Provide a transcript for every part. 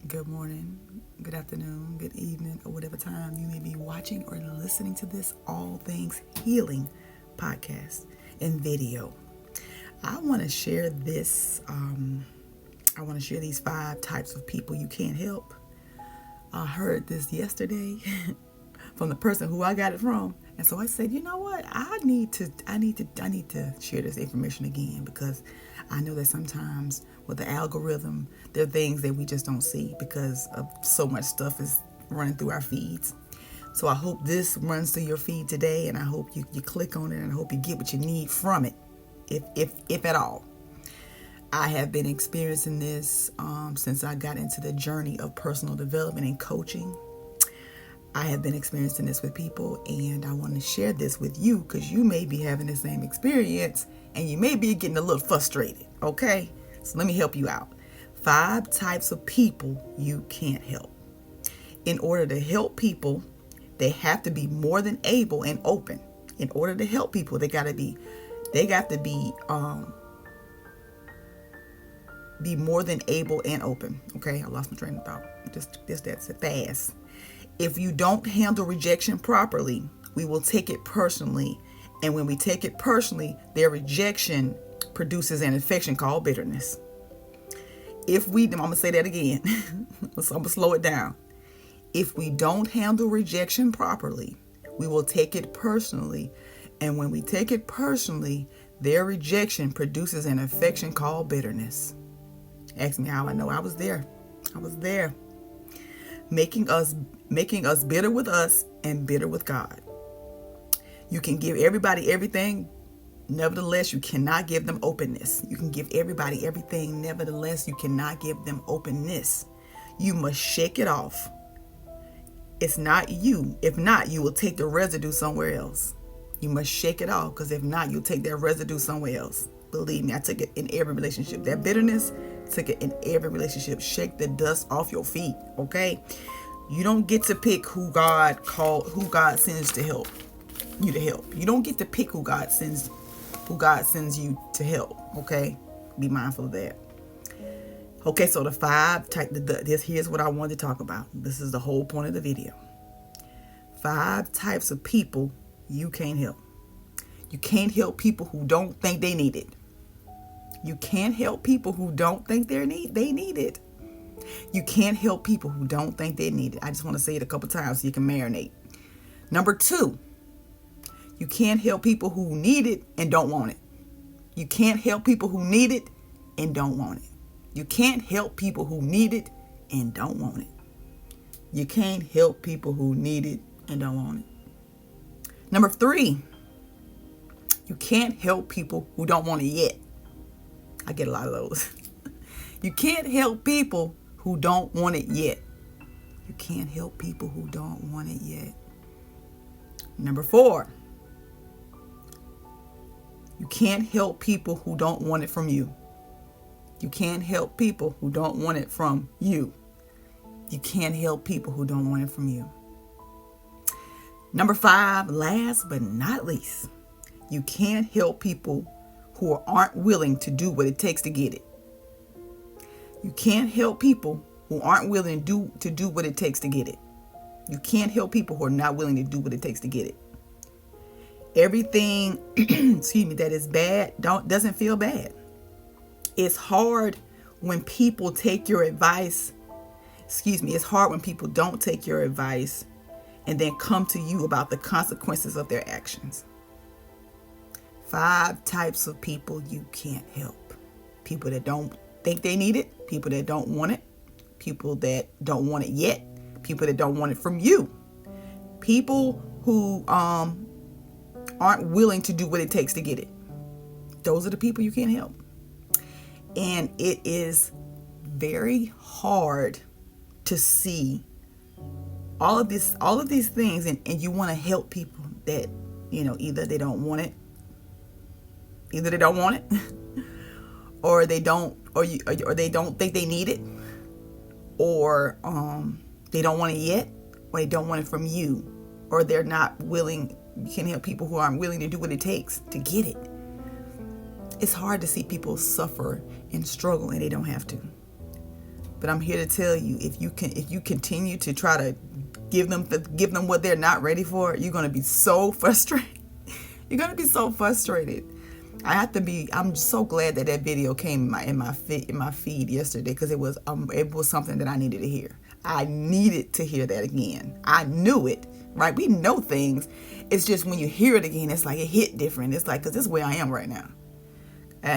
good morning, good afternoon, good evening, or whatever time you may be watching or listening to this All Things Healing podcast and video. I want to share this. I want to share these 5 types of people you can't help. I heard this yesterday from the person who I got it from, and so I said, you know what? I need to share this information again because I know that sometimes with the algorithm, there are things that we just don't see because of so much stuff is running through our feeds. So I hope this runs through your feed today, and I hope you click on it, and I hope you get what you need from it, if at all. I have been experiencing this since I got into the journey of personal development and coaching. I have been experiencing this with people, and I want to share this with you because you may be having the same experience and you may be getting a little frustrated. Okay, so let me help you out. 5 types of people you can't help. In order to help people, they have to be more than able and open. In order to help people, they got to be more than able and open. Okay, I lost my train of thought. That's fast. If you don't handle rejection properly, we will take it personally. And when we take it personally, their rejection produces an infection called bitterness. I'm going to say that again. I'm going to slow it down. If we don't handle rejection properly, we will take it personally. And when we take it personally, their rejection produces an infection called bitterness. Ask me how I know. I was there. Making us bitter with us and bitter with God. You can give everybody everything, nevertheless you cannot give them openness. You can give everybody everything, nevertheless you cannot give them openness. You must shake it off. It's not you. If not, you will take the residue somewhere else. You must shake it off, because if not, you'll take that residue somewhere else. Believe me, I took it in every relationship. That bitterness, took it in every relationship. Shake the dust off your feet, okay? You don't get to pick who God sends to help you to help. You don't get to pick who God sends you to help, okay? Be mindful of that. Okay, so the 5 type here's what I wanted to talk about. This is the whole point of the video. 5 types of people you can't help. You can't help people who don't think they need it. You can't help people who don't think they need it. You can't help people who don't think they need it. I just want to say it a couple times so you can marinate. Number 2, you can't help people who need it and don't want it. You can't help people who need it and don't want it. You can't help people who need it and don't want it. You can't help people who need it and don't want it. Number 3, you can't help people who don't want it yet. I get a lot of those. You can't help people who don't want it yet. You can't help people who don't want it yet. Number 4, you can't help people who don't want it from you. You can't help people who don't want it from you. You can't help people who don't want it from you. Number 5, last but not least, you can't help people who aren't willing to do what it takes to get it. You can't help people who aren't willing to do what it takes to get it. You can't help people who are not willing to do what it takes to get it. Everything, that is bad doesn't feel bad. It's hard when people take your advice. It's hard when people don't take your advice and then come to you about the consequences of their actions. 5 types of people you can't help. People that don't think they need it, people that don't want it, people that don't want it yet, people that don't want it from you, people who aren't willing to do what it takes to get it. Those are the people you can't help. And it is very hard to see all of these things, and you want to help people that, either they don't want it, or they don't, or they don't think they need it, or they don't want it yet, or they don't want it from you, or they're not willing. You can't help people who aren't willing to do what it takes to get it. It's hard to see people suffer and struggle and they don't have to. But I'm here to tell you, if you continue to try to give them what they're not ready for, you're gonna be so frustrated. You're gonna be so frustrated. I'm so glad that video came in my feed yesterday, because it was something that I needed to hear. I needed to hear that again. I knew it, right? We know things. It's just when you hear it again, it's like it hit different. It's like, because this is where I am right now.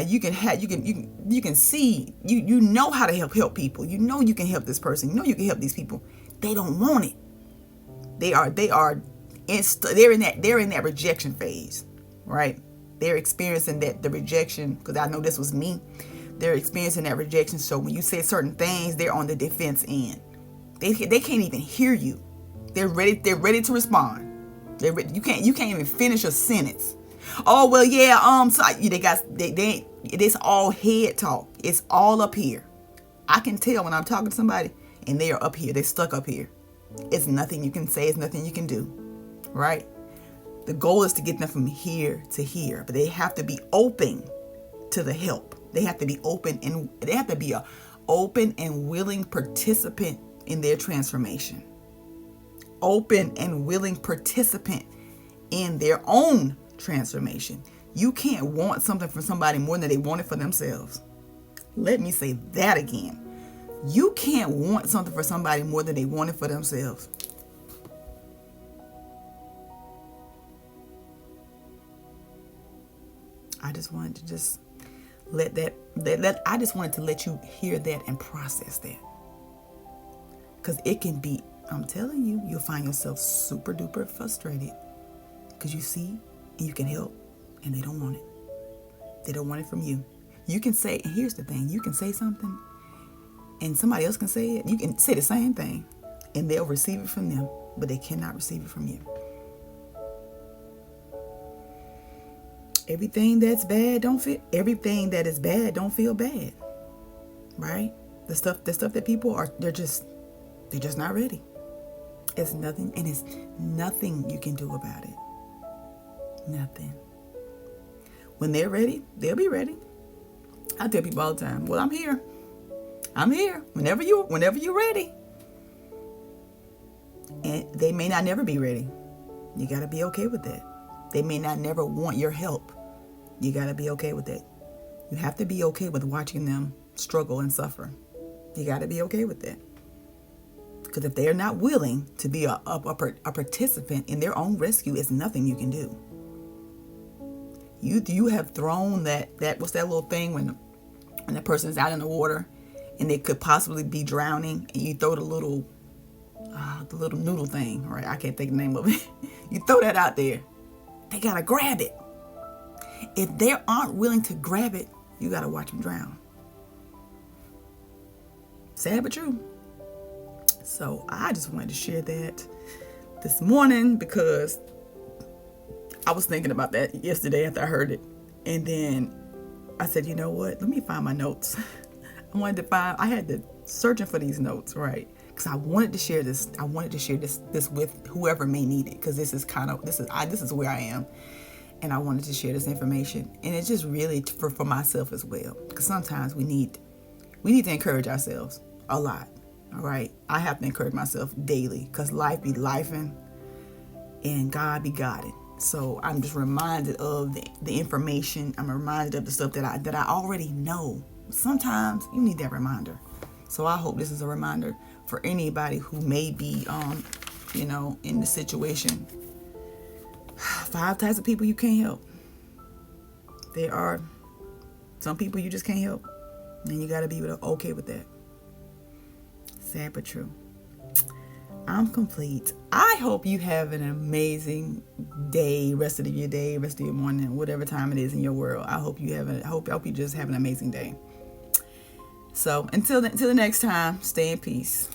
You can see, you know how to help people. You know you can help this person. You know you can help these people. They don't want it. They're in that rejection phase, right? They're experiencing the rejection, because I know this was me. They're experiencing that rejection. So when you say certain things, they're on the defense end. They can't even hear you. They're ready to respond. You can't even finish a sentence. Oh, well, yeah, so it's all head talk. It's all up here. I can tell when I'm talking to somebody and they are up here. They're stuck up here. It's nothing you can say. It's nothing you can do, right? The goal is to get them from here to here, but they have to be open to the help. They have to be open, and they have to be a open and willing participant in their transformation. Open and willing participant in their own transformation. You can't want something from somebody more than they want it for themselves. Let me say that again. You can't want something for somebody more than they want it for themselves. I just wanted to let you hear that and process that. Because it can be, I'm telling you, you'll find yourself super duper frustrated. Because you see, and you can help, and they don't want it. They don't want it from you. You can say, and here's the thing, you can say something, and somebody else can say it. You can say the same thing, and they'll receive it from them, but they cannot receive it from you. Everything that is bad don't feel bad, right? The stuff that people are, they're just not ready. It's nothing, and it's nothing you can do about it. Nothing. When they're ready, they'll be ready. I tell people all the time, well, I'm here. Whenever you're ready. And they may not never be ready. You got to be okay with that. They may not never want your help. You got to be okay with that. You have to be okay with watching them struggle and suffer. You got to be okay with that. Because if they are not willing to be a participant in their own rescue, it's nothing you can do. You have thrown that what's that little thing when the person is out in the water and they could possibly be drowning, and you throw the little noodle thing, right? I can't think of the name of it. You throw that out there. They got to grab it. If they aren't willing to grab it, you got to watch them drown. Sad but true. So I just wanted to share that this morning, because I was thinking about that yesterday after I heard it. And then I said, you know what? Let me find my notes. I had to searching for these notes, right? Because I wanted to share this. I wanted to share this with whoever may need it, because this is where I am. And I wanted to share this information. And it's just really for myself as well. Because sometimes we need to encourage ourselves a lot. All right. I have to encourage myself daily, because life be lifing and God be Godding. So I'm just reminded of the information. I'm reminded of the stuff that I already know. Sometimes you need that reminder. So I hope this is a reminder for anybody who may be, in the situation. 5 types of people you can't help. There are some people you just can't help. And you got to be okay with that. Sad but true. I'm complete. I hope you have an amazing day, rest of your day, rest of your morning, whatever time it is in your world. I hope you just have an amazing day. So until the next time, stay in peace.